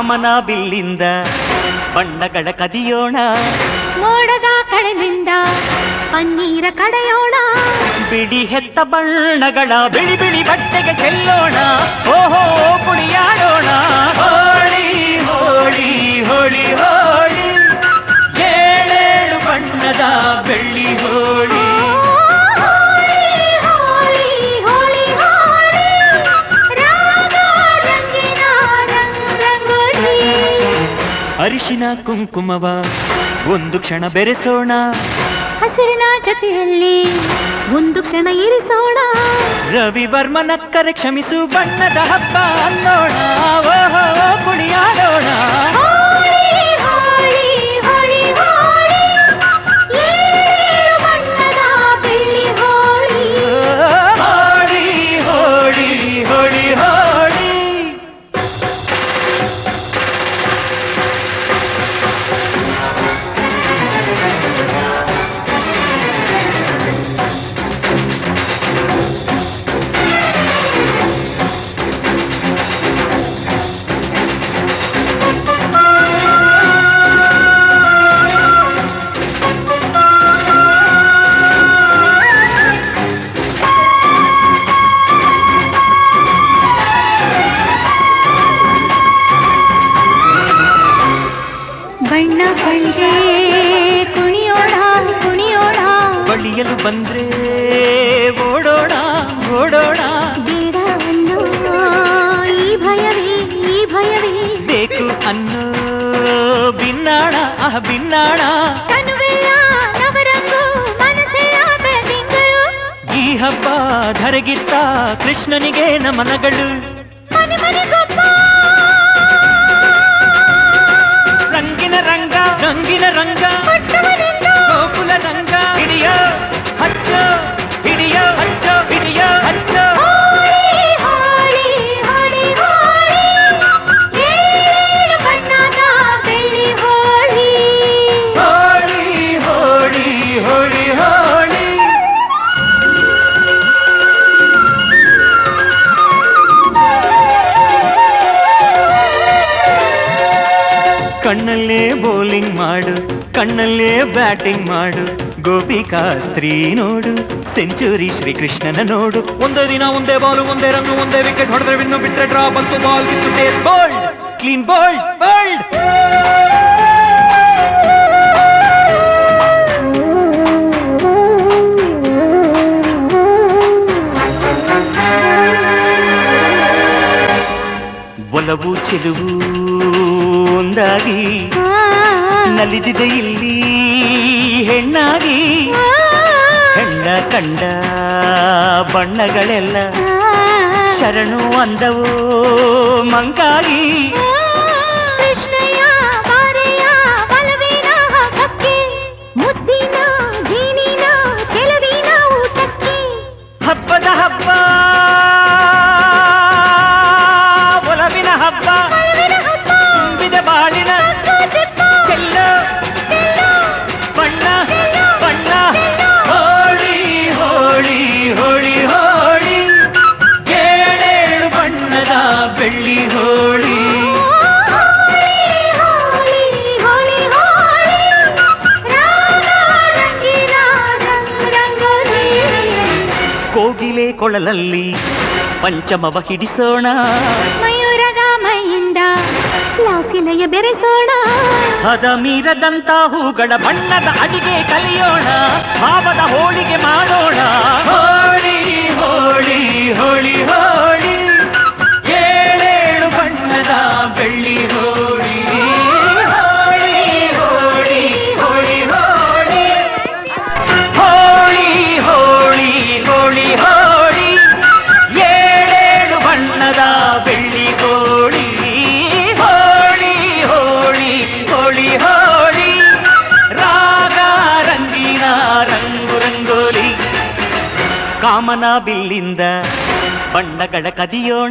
ಕಾಮನ ಬಿಲ್ಲಿಂದ ಬಣ್ಣಗಳ ಕದಿಯೋಣ, ಮೋಡದ ಕಡಲಿಂದ ಪನ್ನೀರ ಕಡೆಯೋಣ, ಬಿಳಿ ಹೆತ್ತ ಬಣ್ಣಗಳ ಬಿಳಿ ಬಿಳಿ ಬಟ್ಟೆಗೆ ಚೆಲ್ಲೋಣ, ಓಹೋ ಕುಣಿಯಾಡೋಣ. ಹೋಳಿ ಹೋಳಿ ಹೋಳಿ ಹೋಳಿ, ಏಳೇಳು ಬಣ್ಣದ ಬೆಳ್ಳಿ ಹೋಳಿ. ಅರಿಶಿನ ಕುಂಕುಮವ ಒಂದು ಕ್ಷಣ ಬೆರೆಸೋಣ, ಹಸಿರಿನ ಜೊತೆಯಲ್ಲಿ ಒಂದು ಕ್ಷಣ ಇರಿಸೋಣ, ರವಿವರ್ಮನಕ್ಕರೆ ಕ್ಷಮಿಸು ಬಣ್ಣದ ಹಬ್ಬ ಅನ್ನೋಣ, ಓಹೋ ಕುಣಿಯಾಡೋಣ. ಬಣ್ಣ ಬಂದ್ರೆ ಕುಣಿಯೋಣ ಕುಣಿಯೋಣ, ಬಳಿಯಲು ಬಂದ್ರೆ ಓಡೋಣ ಓಡೋಣ, ಬೇಡ ಅನ್ನೋ ಈ ಭಯವೇ ಈ ಭಯವೇ, ಬೇಕು ಅನ್ನೋ ಬಿನ್ನಾಣ ಬಿನ್ನಾಣ, ತನುವೆಲ್ಲ ನವರಂಗು ಮನಸ್ಸೆಲ್ಲ ಬೆಳದಿಂಗಳು, ಈ ಹಬ್ಬ ಧರೆಗಿತ್ತ ಕೃಷ್ಣನಿಗೆ ನಮನಗಳು. ಮನೆ ಮನೆಗೊಬ್ಬ ರಂಗಿನ ರಂಗ ರಂಗಿನ ರಂಗ, ಪಟ್ಟವನಿಂದ ಗೋಕುಲ ರಂಗ, ಹಿಡಿಯೋ ಹಚ್ಚೋ ಹಿಡಿಯೋ ಹಚ್ಚೋ ಹಿಡಿಯೋ ಹಚ್ಚೋ. ಹೋಳಿ ಹೋಳಿ ಹೋಳಿ, ಏಳು ಬಣ್ಣದ ಬೆಳ್ಳಿ ಹೋಳಿ. ಹೋಳಿ ಹೋಳಿ ಹೋಳಿ ಹೋಳಿ, ಕಣ್ಣಲ್ಲೇ ಬೌಲಿಂಗ್ ಮಾಡು, ಕಣ್ಣಲ್ಲೇ ಬ್ಯಾಟಿಂಗ್ ಮಾಡು, ಗೋಪಿಕಾ ಸ್ತ್ರೀ ನೋಡು, ಸೆಂಚುರಿ ಶ್ರೀಕೃಷ್ಣನ ನೋಡು. ಒಂದೇ ದಿನ ಒಂದೇ ಬಾಲು ಒಂದೇ ರನ್ನು ಒಂದೇ ವಿಕೆಟ್ ಹೊಡೆದ್ರೆ ವಿನ್ನು, ಬಿಟ್ರೆ ಡ್ರಾ ಬಂತು ಬಾಲ್ ಬಿತ್ತು taste bold clean bold bold. ಒಲವು ಚೆಲುವು ಒಂದಾಗಿ ನಲಿದಿದೆ ಇಲ್ಲಿ ಹೆಣ್ಣಾಗಿ, ಹೆಣ್ಣ ಕಂಡ ಬಣ್ಣಗಳೆಲ್ಲ ಶರಣು ಅಂದವೋ ಮಂಕಾಗಿ. ಕೃಷ್ಣಯ್ಯ ಬಾರೆಯ ಬಲವಿನ ಹಬ್ಬಕ್ಕೆ, ಮುದ್ದಿನ ಜೀನಿನ ಚೆಲುವಿನ ಊಟಕ್ಕೆ, ಹಬ್ಬದ ಹಬ್ಬ ಒಲವಿನ ಹಬ್ಬ, ತುಂಬಿದ ಬಾಳಿನ ಚೆಲ್ಲೋ ಬಣ್ಣ ಬಣ್ಣ. ಹೋಳಿ ಹೋಳಿ ಹೋಳಿ ಹೋಳಿ, ಏಳೇಳು ಬಣ್ಣದ ಬೆಳ್ಳಿ ಹೋಳಿ. ಹೋಳಿ ಹೋಳಿ ಹೋಳಿ, ರಾಗ ರಂಗಿನ ರಂಗೋಲಿ, ಕೋಗಿಲೆ ಕೊಳಲಲ್ಲಿ ಪಂಚಮವ ಹಿಡಿಸೋಣ, ಮಯೂರದ ಮೈಯಿಂದ ಲಾಸಿಲಯ ಬೆರೆಸೋಣ, ಹದ ಮೀರದಂತ ಹೂಗಳ ಬಣ್ಣದ ಅಡಿಗೆ ಕಲಿಯೋಣ, ಭಾವದ ಹೋಳಿಗೆ ಮಾಡೋಣ. ಹೋಳಿ ಹೋಳಿ ಹೋಳಿ ಹೋಳಿ, ಏಳೇಳು ಬಣ್ಣದ ಬೆಳ್ಳಿ ಹೋಳಿ. ಹೋಳಿ ಹೋಳಿ ಹೋಳಿ ಹೋಳಿ, ಹೋಳಿ ಹೋಳಿ ಹೋಳಿ ಹೋಳಿ, ಏಳೇಳು ಬಣ್ಣದ ಬೆಳ್ಳಿ ಹೋಳಿ. ಹೋಳಿ ಹೋಳಿ ಹೋಳಿ ಹೋಳಿ, ರಾಗ ರಂಗಿನ ರಂಗು ರಂಗೋಲಿ, ಕಾಮನ ಬಿಲ್ಲಿಂದ ಬಣ್ಣಗಳ ಕದಿಯೋಣ.